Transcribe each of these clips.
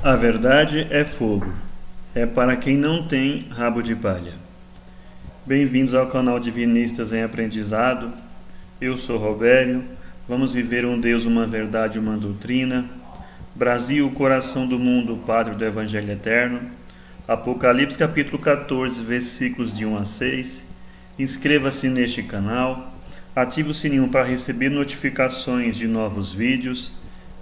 A verdade é fogo, é para quem não tem rabo de palha. Bem-vindos ao canal Divinistas em Aprendizado. Eu sou Robério. Vamos viver um Deus, uma verdade, uma doutrina. Brasil, o coração do mundo, o Padre do Evangelho Eterno. Apocalipse capítulo 14, versículos de 1 a 6. Inscreva-se neste canal. Ative o sininho para receber notificações de novos vídeos.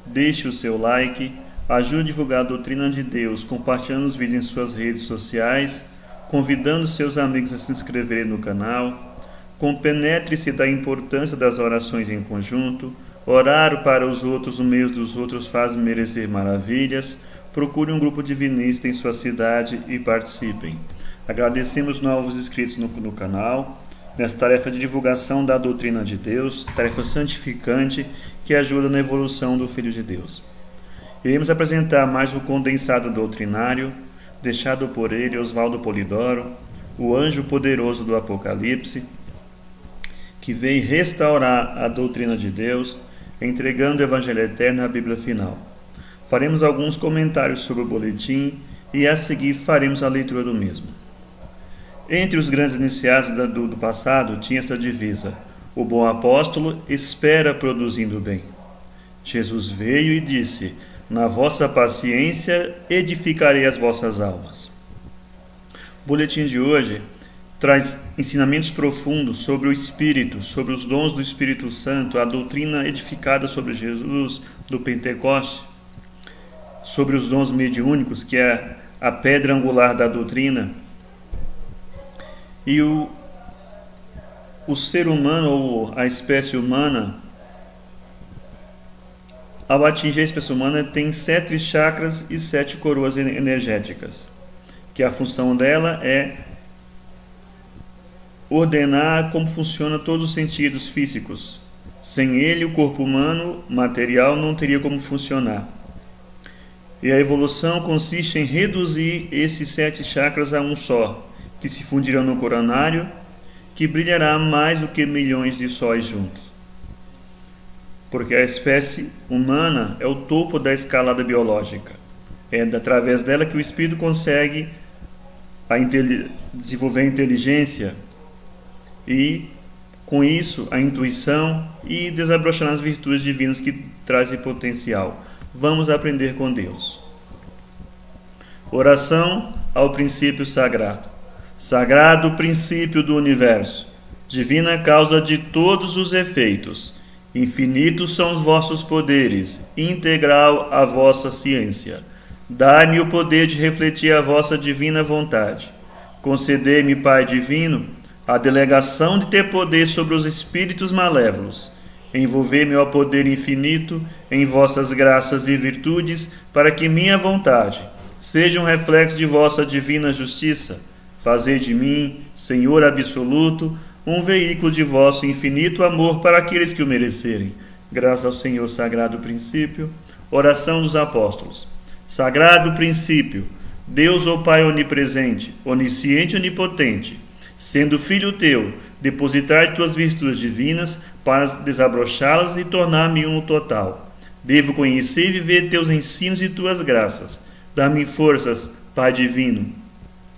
Deixe o seu like. Ajude a divulgar a doutrina de Deus, compartilhando os vídeos em suas redes sociais, convidando seus amigos a se inscreverem no canal. Compenetre-se da importância das orações em conjunto. Orar para os outros no meio dos outros faz merecer maravilhas. Procure um grupo divinista em sua cidade e participem. Agradecemos novos inscritos no canal, nessa tarefa de divulgação da doutrina de Deus, tarefa santificante que ajuda na evolução do Filho de Deus. Iremos apresentar mais um condensado doutrinário, deixado por ele, Oswaldo Polidoro, o anjo poderoso do Apocalipse, que veio restaurar a doutrina de Deus, entregando o Evangelho Eterno à Bíblia final. Faremos alguns comentários sobre o boletim e a seguir faremos a leitura do mesmo. Entre os grandes iniciados do passado tinha essa divisa: o bom apóstolo espera produzindo bem. Jesus veio e disse: na vossa paciência edificarei as vossas almas. O boletim de hoje traz ensinamentos profundos sobre o Espírito, sobre os dons do Espírito Santo, a doutrina edificada sobre Jesus do Pentecoste, sobre os dons mediúnicos, que é a pedra angular da doutrina, e o ser humano ou a espécie humana. Ao atingir a espécie humana, tem 7 chakras e 7 coroas energéticas, que a função dela é ordenar como funciona todos os sentidos físicos. Sem ele, o corpo humano material não teria como funcionar. E a evolução consiste em reduzir esses 7 chakras a um só, que se fundirão no coronário, que brilhará mais do que milhões de sóis juntos. Porque a espécie humana é o topo da escalada biológica. É através dela que o espírito consegue desenvolver a inteligência e, com isso, a intuição e desabrochar as virtudes divinas que trazem potencial. Vamos aprender com Deus. Oração ao princípio sagrado. Sagrado princípio do universo, divina causa de todos os efeitos. Infinitos são os vossos poderes, integral a vossa ciência. Dai-me o poder de refletir a vossa divina vontade. Concedei-me, Pai divino, a delegação de ter poder sobre os espíritos malévolos. Envolver-me ao poder infinito em vossas graças e virtudes, para que minha vontade seja um reflexo de vossa divina justiça. Fazei de mim, Senhor absoluto, um veículo de vosso infinito amor para aqueles que o merecerem. Graças ao Senhor Sagrado Princípio. Oração dos Apóstolos. Sagrado Princípio, Deus, ó Pai onipresente, onisciente e onipotente, sendo filho teu, depositar tuas virtudes divinas para desabrochá-las e tornar-me um total. Devo conhecer e viver teus ensinos e tuas graças. Dá-me forças, Pai divino,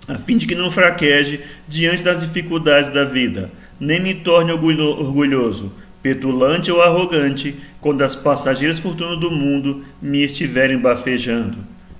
a fim de que não fraqueje diante das dificuldades da vida, nem me torne orgulhoso, petulante ou arrogante, quando as passageiras fortunas do mundo me estiverem bafejando.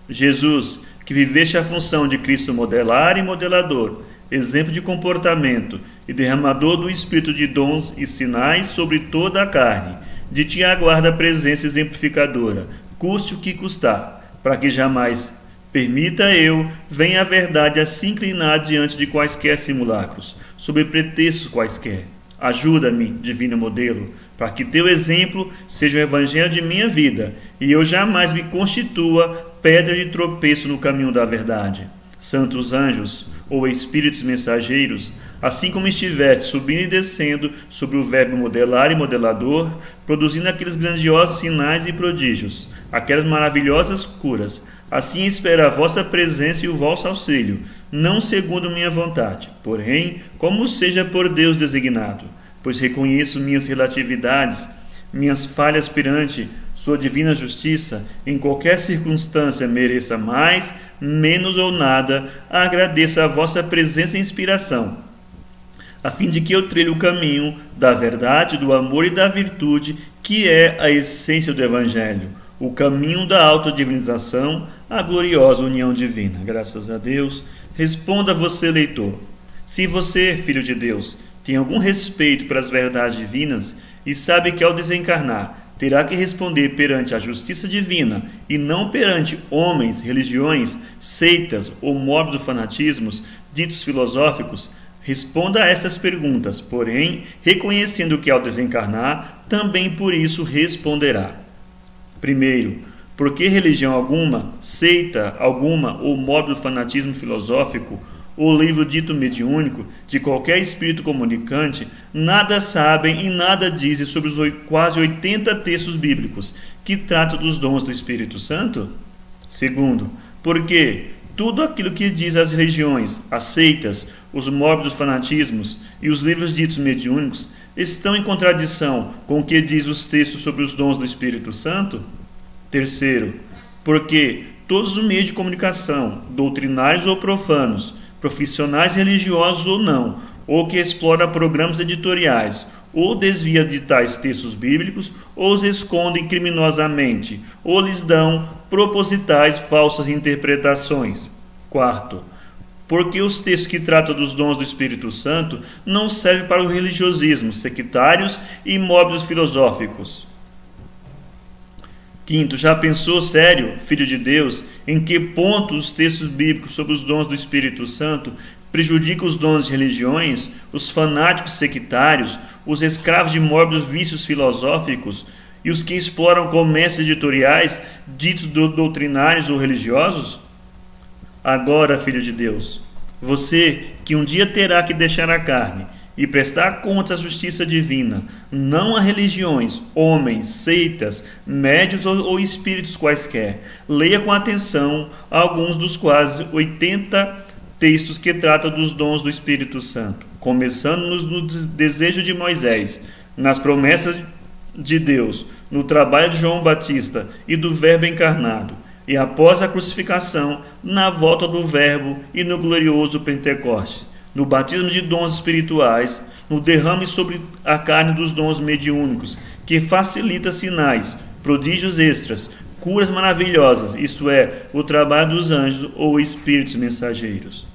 Jesus, que viveste a função de Cristo modelar e modelador, exemplo de comportamento e derramador do Espírito de dons e sinais sobre toda a carne, de ti aguarda a presença exemplificadora, custe o que custar, para que jamais permita eu, venha a verdade a se inclinar diante de quaisquer simulacros, sob pretextos quaisquer. Ajuda-me, divino modelo, para que teu exemplo seja o evangelho de minha vida, e eu jamais me constitua pedra de tropeço no caminho da verdade. Santos anjos, ou espíritos mensageiros, assim como estiveste subindo e descendo sobre o verbo modelar e modelador, produzindo aqueles grandiosos sinais e prodígios, aquelas maravilhosas curas, assim espero a vossa presença e o vosso auxílio, não segundo minha vontade, porém, como seja por Deus designado, pois reconheço minhas relatividades, minhas falhas perante sua divina justiça, em qualquer circunstância mereça mais, menos ou nada, agradeço a vossa presença e inspiração, a fim de que eu trilhe o caminho da verdade, do amor e da virtude, que é a essência do Evangelho, o caminho da autodivinização, a gloriosa união divina. Graças a Deus. Responda você, leitor. Se você, filho de Deus, tem algum respeito pelas verdades divinas e sabe que ao desencarnar terá que responder perante a justiça divina e não perante homens, religiões, seitas ou mórbidos fanatismos ditos filosóficos, responda a estas perguntas, porém, reconhecendo que ao desencarnar, também por isso responderá. Primeiro, por que religião alguma, seita alguma ou mórbido fanatismo filosófico ou livro dito mediúnico de qualquer espírito comunicante nada sabem e nada dizem sobre os quase 80 textos bíblicos que tratam dos dons do Espírito Santo? Segundo, porque tudo aquilo que diz as religiões, as seitas, os mórbidos fanatismos e os livros ditos mediúnicos estão em contradição com o que diz os textos sobre os dons do Espírito Santo? Terceiro, porque todos os meios de comunicação, doutrinários ou profanos, profissionais religiosos ou não, ou que explora programas editoriais, ou desvia de tais textos bíblicos, ou os escondem criminosamente, ou lhes dão propositais falsas interpretações. Quarto, porque os textos que tratam dos dons do Espírito Santo não servem para o religiosismo, sectários e mórbidos filosóficos. Quinto, já pensou sério, filho de Deus, em que ponto os textos bíblicos sobre os dons do Espírito Santo prejudicam os dons de religiões, os fanáticos sectários, os escravos de mórbidos vícios filosóficos e os que exploram comércios editoriais ditos doutrinários ou religiosos? Agora, filho de Deus, você que um dia terá que deixar a carne e prestar conta à justiça divina, não a religiões, homens, seitas, médios ou espíritos quaisquer. Leia com atenção alguns dos quase 80 textos que tratam dos dons do Espírito Santo, começando no desejo de Moisés, nas promessas de Deus, no trabalho de João Batista e do Verbo encarnado, e após a crucificação, na volta do Verbo e no glorioso Pentecostes, no batismo de dons espirituais, no derrame sobre a carne dos dons mediúnicos, que facilita sinais, prodígios extras, curas maravilhosas, isto é, o trabalho dos anjos ou espíritos mensageiros.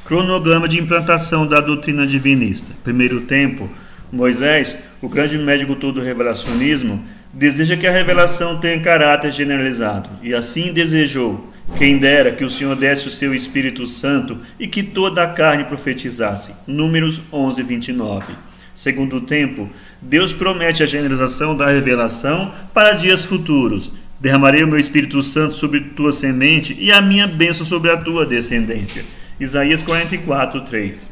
Cronograma de implantação da doutrina divinista. Primeiro tempo, Moisés, o grande médico todo do revelacionismo, deseja que a revelação tenha caráter generalizado, e assim desejou. Quem dera que o Senhor desse o seu Espírito Santo e que toda a carne profetizasse. Números 11, 29. Segundo tempo, Deus promete a generalização da revelação para dias futuros. Derramarei o meu Espírito Santo sobre tua semente e a minha bênção sobre a tua descendência. Isaías 44, 3.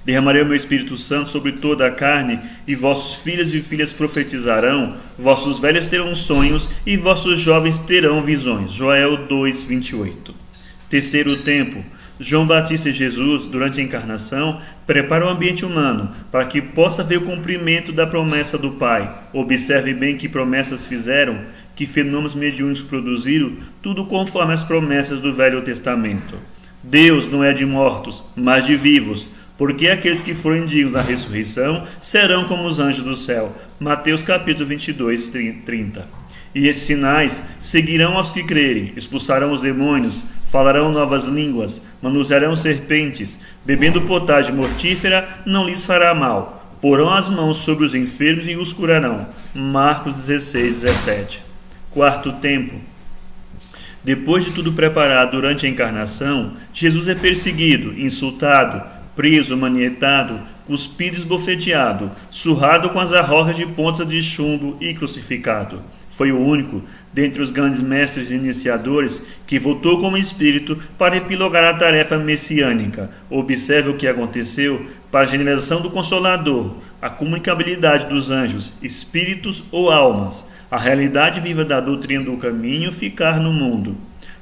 Derramarei o meu Espírito Santo sobre toda a carne, e vossos filhos e filhas profetizarão, vossos velhos terão sonhos, e vossos jovens terão visões. Joel 2, 28. Terceiro tempo, João Batista e Jesus, durante a encarnação, preparam o ambiente humano para que possa ver o cumprimento da promessa do Pai. Observe bem que promessas fizeram, que fenômenos mediúnicos produziram, tudo conforme as promessas do Velho Testamento. Deus não é de mortos, mas de vivos, porque aqueles que forem dignos da ressurreição serão como os anjos do céu. Mateus capítulo 22, 30. E esses sinais seguirão aos que crerem, expulsarão os demônios, falarão novas línguas, manusearão serpentes, bebendo potagem mortífera não lhes fará mal, porão as mãos sobre os enfermos e os curarão. Marcos 16, 17. Quarto tempo. Depois de tudo preparado durante a encarnação, Jesus é perseguido, insultado, preso, manietado, cuspido e esbofeteado, surrado com as arrogas de ponta de chumbo e crucificado. Foi o único, dentre os grandes mestres e iniciadores, que voltou como espírito para epilogar a tarefa messiânica. Observe o que aconteceu para a generalização do Consolador, a comunicabilidade dos anjos, espíritos ou almas, a realidade viva da doutrina do caminho ficar no mundo.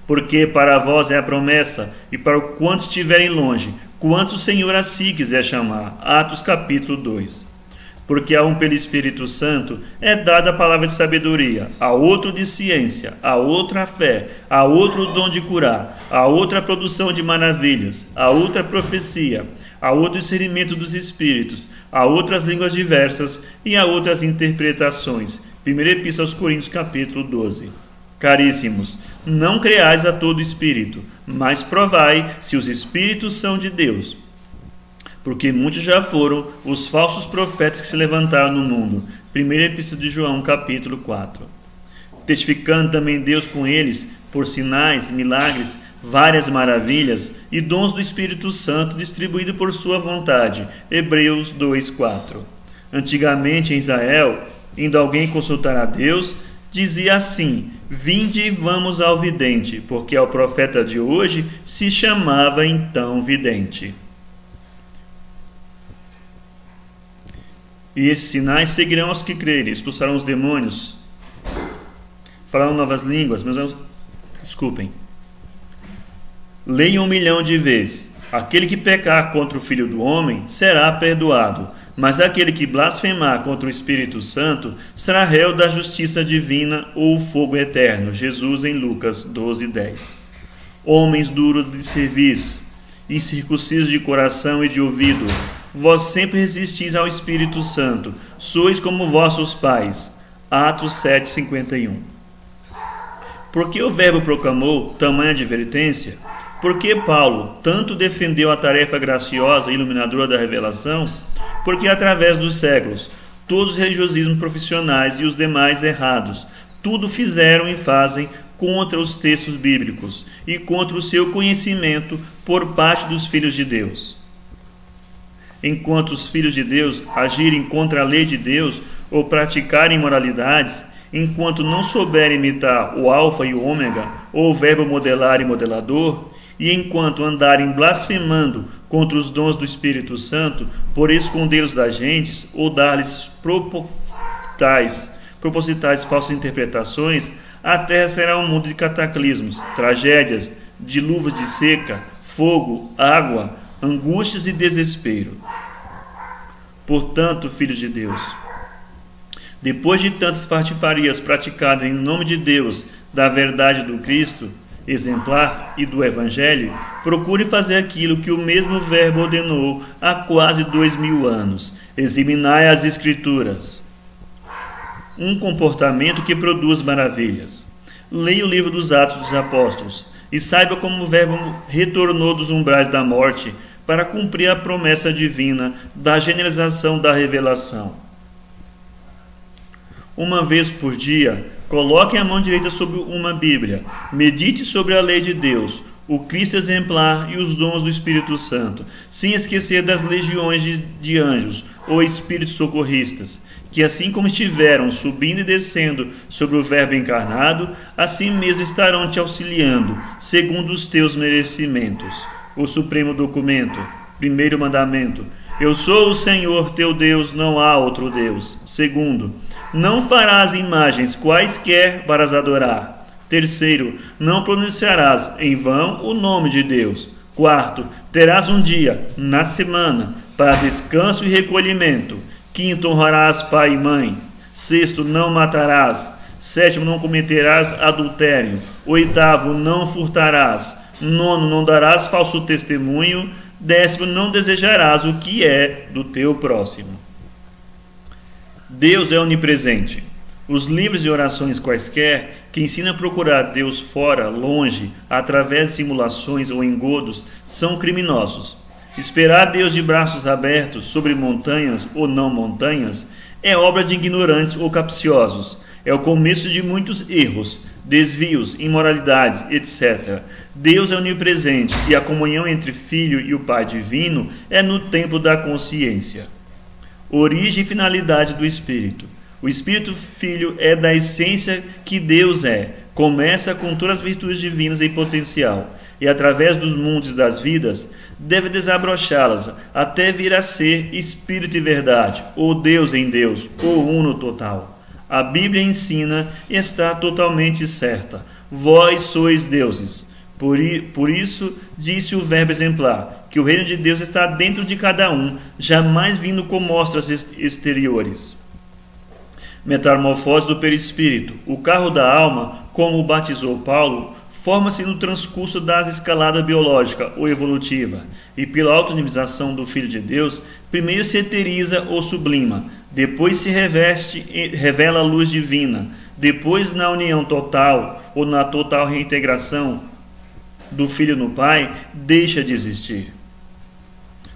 Porque para vós é a promessa, e para quantos estiverem longe, quantos o Senhor a si quiser chamar. Atos capítulo 2. Porque a um pelo Espírito Santo é dada a palavra de sabedoria, a outro de ciência, a outra a fé, a outro o dom de curar, a outra a produção de maravilhas, a outra a profecia, a outro o discernimento dos espíritos, a outras línguas diversas e a outras interpretações. 1 Epístola aos Coríntios capítulo 12. Caríssimos, não creais a todo espírito, mas provai se os espíritos são de Deus. Porque muitos já foram os falsos profetas que se levantaram no mundo. 1 Epístola de João, capítulo 4. Testificando também Deus com eles, por sinais, milagres, várias maravilhas e dons do Espírito Santo distribuído por sua vontade. Hebreus 2, 4. Antigamente em Israel, indo alguém consultar a Deus, dizia assim: vinde e vamos ao vidente, porque ao profeta de hoje se chamava então vidente. E esses sinais seguirão aos que crerem, expulsarão os demônios, falarão novas línguas, desculpem. Leiam 1.000.000 de vezes: aquele que pecar contra o Filho do Homem será perdoado, mas aquele que blasfemar contra o Espírito Santo será réu da justiça divina ou fogo eterno. Jesus em Lucas 12:10. Homens duros de serviço, incircuncisos de coração e de ouvido, vós sempre resistis ao Espírito Santo, sois como vossos pais. Atos 7:51. Por que o Verbo proclamou tamanha advertência? Porque Paulo tanto defendeu a tarefa graciosa e iluminadora da revelação? Porque através dos séculos, todos os religiosismos profissionais e os demais errados, tudo fizeram e fazem contra os textos bíblicos e contra o seu conhecimento por parte dos filhos de Deus. Enquanto os filhos de Deus agirem contra a lei de Deus ou praticarem imoralidades, enquanto não souberem imitar o alfa e o ômega, ou o verbo modelar e modelador, e enquanto andarem blasfemando contra os dons do Espírito Santo, por escondê-los das gentes, ou dar-lhes propositais falsas interpretações, a terra será um mundo de cataclismos, tragédias, dilúvios de seca, fogo, água, angústias e desespero. Portanto, filhos de Deus, depois de tantas patifarias praticadas em nome de Deus, da verdade do Cristo exemplar e do Evangelho, procure fazer aquilo que o mesmo Verbo ordenou há quase 2000 anos: examinai as Escrituras. Um comportamento que produz maravilhas. Leia o livro dos Atos dos Apóstolos e saiba como o Verbo retornou dos umbrais da morte para cumprir a promessa divina da generalização da revelação. Uma vez por dia, coloque a mão direita sobre uma Bíblia, medite sobre a lei de Deus, o Cristo exemplar e os dons do Espírito Santo, sem esquecer das legiões de anjos ou espíritos socorristas, que assim como estiveram subindo e descendo sobre o Verbo encarnado, assim mesmo estarão te auxiliando, segundo os teus merecimentos. O supremo documento, primeiro mandamento: eu sou o Senhor teu Deus, não há outro Deus. Segundo, não farás imagens quaisquer para as adorar. Terceiro, não pronunciarás em vão o nome de Deus. Quarto, terás um dia na semana para descanso e recolhimento. Quinto, honrarás pai e mãe. Sexto, não matarás. Sétimo, não cometerás adultério. Oitavo, não furtarás. Nono, não darás falso testemunho. Décimo, não desejarás o que é do teu próximo. Deus é onipresente. Os livros e orações quaisquer que ensinam a procurar Deus fora, longe, através de simulações ou engodos, são criminosos. Esperar Deus de braços abertos sobre montanhas ou não montanhas é obra de ignorantes ou capciosos. É o começo de muitos erros, desvios, imoralidades, etc. Deus é onipresente e a comunhão entre Filho e o Pai Divino é no templo da consciência. Origem e finalidade do Espírito. O Espírito Filho é da essência que Deus é. Começa com todas as virtudes divinas em potencial e, através dos mundos das vidas, deve desabrochá-las até vir a ser Espírito e Verdade, ou Deus em Deus, ou Uno total. A Bíblia ensina e está totalmente certa: vós sois deuses. Por isso, disse o verbo exemplar, que o reino de Deus está dentro de cada um, jamais vindo com mostras exteriores. Metamorfose do perispírito. O carro da alma, como o batizou Paulo, forma-se no transcurso das escaladas biológica ou evolutiva, e pela autonomização do Filho de Deus, primeiro se eteriza ou sublima, depois se reveste e revela a luz divina, depois na união total ou na total reintegração do Filho no Pai, deixa de existir.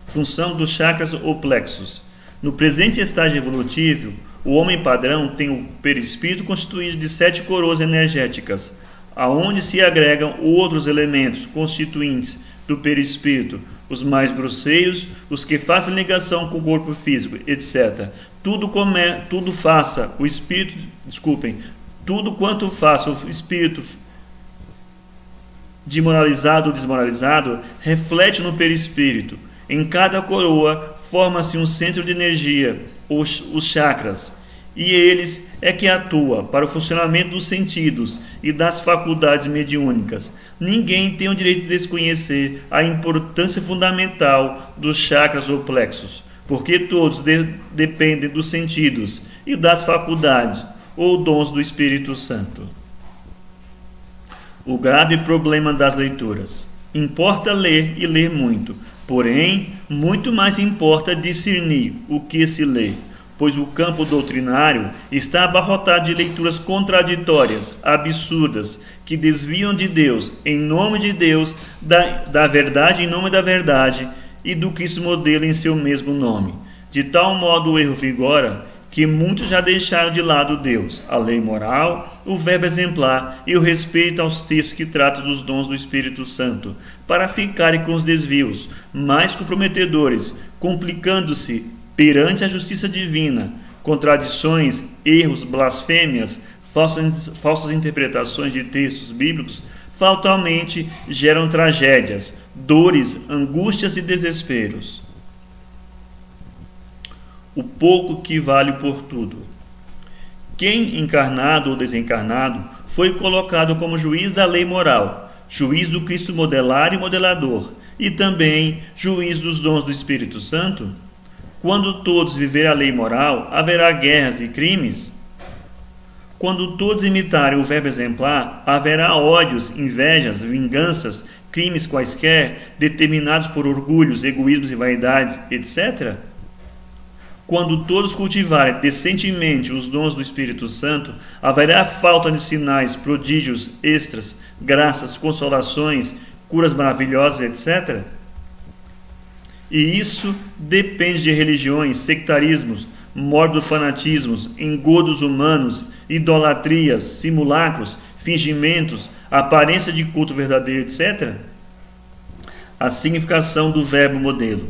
Função dos chakras ou plexos. No presente estágio evolutivo, o homem padrão tem o perispírito constituído de 7 coroas energéticas, aonde se agregam outros elementos constituintes do perispírito, os mais grosseiros, os que fazem ligação com o corpo físico, etc. Tudo quanto faça o espírito demoralizado ou desmoralizado, reflete no perispírito. Em cada coroa forma-se um centro de energia, os chakras, e eles é que atua para o funcionamento dos sentidos e das faculdades mediúnicas. Ninguém tem o direito de desconhecer a importância fundamental dos chakras ou plexos, porque todos dependem dos sentidos e das faculdades ou dons do Espírito Santo. O grave problema das leituras. Importa ler e ler muito, porém, muito mais importa discernir o que se lê, pois o campo doutrinário está abarrotado de leituras contraditórias, absurdas, que desviam de Deus, em nome de Deus, da verdade em nome da verdade, e do Cristo modelo em seu mesmo nome. De tal modo o erro vigora, que muitos já deixaram de lado Deus, a lei moral, o verbo exemplar e o respeito aos textos que tratam dos dons do Espírito Santo, para ficarem com os desvios mais comprometedores, complicando-se perante a justiça divina, contradições, erros, blasfêmias, falsas interpretações de textos bíblicos, fatalmente geram tragédias, dores, angústias e desesperos. O pouco que vale por tudo. Quem, encarnado ou desencarnado, foi colocado como juiz da lei moral, juiz do Cristo modelar e modelador, e também juiz dos dons do Espírito Santo? Quando todos viverem a lei moral, haverá guerras e crimes? Quando todos imitarem o verbo exemplar, haverá ódios, invejas, vinganças, crimes quaisquer, determinados por orgulhos, egoísmos e vaidades, etc.? Quando todos cultivarem decentemente os dons do Espírito Santo, haverá falta de sinais, prodígios, extras, graças, consolações, curas maravilhosas, etc.? E isso depende de religiões, sectarismos, mórbidos fanatismos, engodos humanos, idolatrias, simulacros, fingimentos, aparência de culto verdadeiro, etc. A significação do verbo modelo.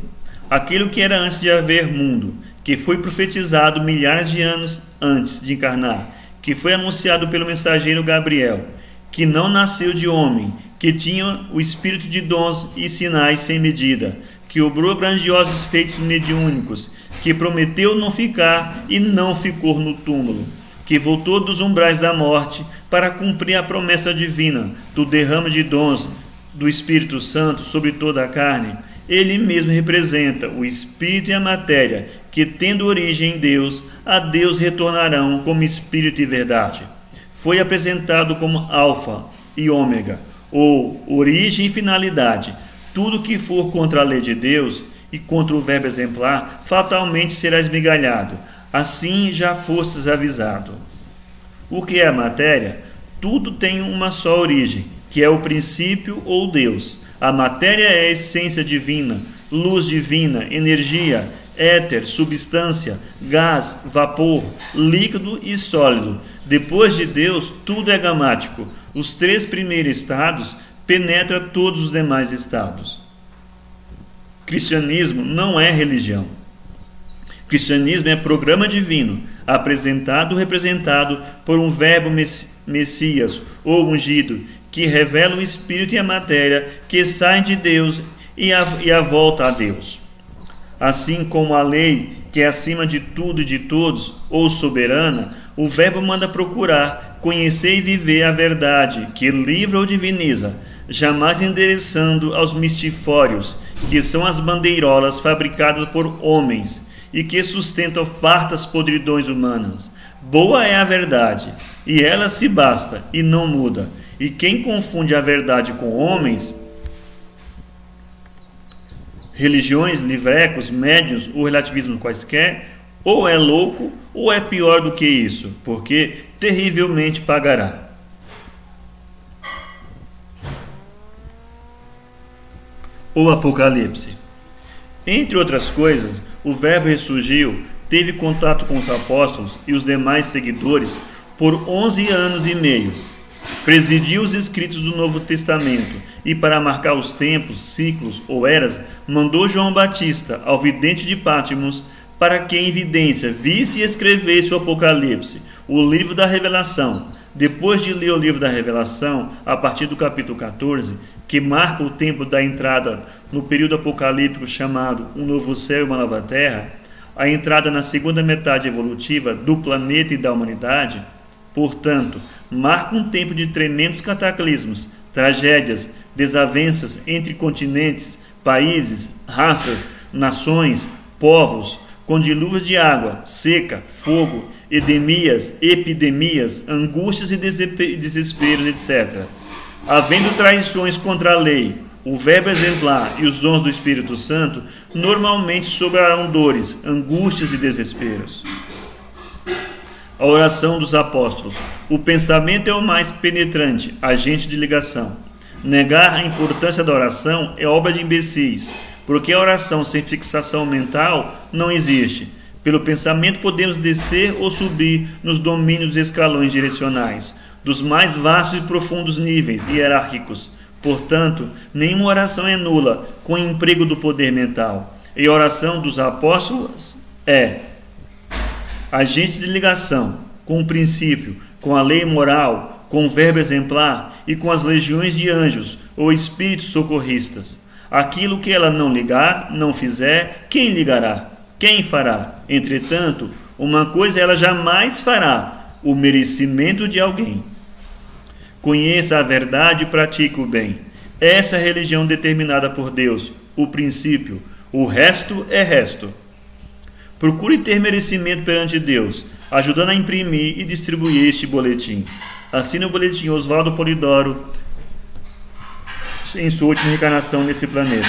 Aquilo que era antes de haver mundo, que foi profetizado milhares de anos antes de encarnar, que foi anunciado pelo mensageiro Gabriel, que não nasceu de homem, que tinha o espírito de dons e sinais sem medida, que obrou grandiosos feitos mediúnicos, que prometeu não ficar e não ficou no túmulo, que voltou dos umbrais da morte para cumprir a promessa divina do derrame de dons do Espírito Santo sobre toda a carne. Ele mesmo representa o espírito e a matéria, que, tendo origem em Deus, a Deus retornarão como espírito e verdade. Foi apresentado como alfa e ômega, ou origem e finalidade. Tudo que for contra a lei de Deus e contra o verbo exemplar, fatalmente será esmigalhado. Assim já fostes avisado. O que é a matéria? Tudo tem uma só origem, que é o princípio ou Deus. A matéria é a essência divina, luz divina, energia, éter, substância, gás, vapor, líquido e sólido. Depois de Deus, tudo é gamático. Os 3 primeiros estados penetram todos os demais estados. Cristianismo não é religião. Cristianismo é programa divino, apresentado ou representado por um verbo Messias ou ungido, que revela o espírito e a matéria que saem de Deus e a volta a Deus. Assim como a lei, que é acima de tudo e de todos, ou soberana, o verbo manda procurar, conhecer e viver a verdade, que livra ou diviniza. jamais endereçando aos mistifórios, que são as bandeirolas fabricadas por homens e que sustentam fartas podridões humanas. Boa é a verdade, e ela se basta e não muda. E quem confunde a verdade com homens, religiões, livrecos, médiuns ou relativismo quaisquer, ou é louco ou é pior do que isso, porque terrivelmente pagará. O Apocalipse. Entre outras coisas, o Verbo ressurgiu, teve contato com os apóstolos e os demais seguidores por 11 anos e meio. Presidiu os escritos do Novo Testamento e, para marcar os tempos, ciclos ou eras, mandou João Batista, ao vidente de Patmos, para que em evidência visse e escrevesse o Apocalipse, o livro da Revelação. Depois de ler o livro da Revelação, a partir do capítulo 14, que marca o tempo da entrada no período apocalíptico chamado Um Novo Céu e uma Nova Terra, a entrada na segunda metade evolutiva do planeta e da humanidade, portanto, marca um tempo de tremendos cataclismos, tragédias, desavenças entre continentes, países, raças, nações, povos, com dilúvios de água, seca, fogo, epidemias, angústias e desesperos, etc. Havendo traições contra a lei, o Verbo exemplar e os dons do Espírito Santo, normalmente sobrarão dores, angústias e desesperos. A oração dos apóstolos. O pensamento é o mais penetrante, agente de ligação. Negar a importância da oração é obra de imbecis, porque a oração sem fixação mental não existe. Pelo pensamento podemos descer ou subir nos domínios dos escalões direcionais, dos mais vastos e profundos níveis hierárquicos. Portanto, nenhuma oração é nula com o emprego do poder mental. E a oração dos apóstolos é agente de ligação com o princípio, com a lei moral, com o Verbo exemplar e com as legiões de anjos ou espíritos socorristas. Aquilo que ela não ligar, não fizer, quem ligará? Quem fará? Entretanto, uma coisa ela jamais fará: o merecimento de alguém. Conheça a verdade e pratique o bem. Essa é a religião determinada por Deus, o princípio. O resto é resto. Procure ter merecimento perante Deus, ajudando a imprimir e distribuir este boletim. Assine o boletim Oswaldo Polidoro em sua última reencarnação nesse planeta.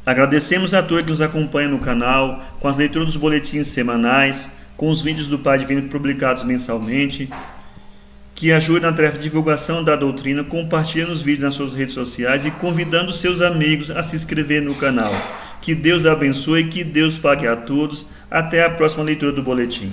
Agradecemos a todos que nos acompanham no canal, com as leituras dos boletins semanais, com os vídeos do Pai Divino publicados mensalmente, que ajude na tarefa de divulgação da doutrina, compartilhando os vídeos nas suas redes sociais e convidando seus amigos a se inscrever no canal. Que Deus abençoe e que Deus pague a todos. Até a próxima leitura do boletim.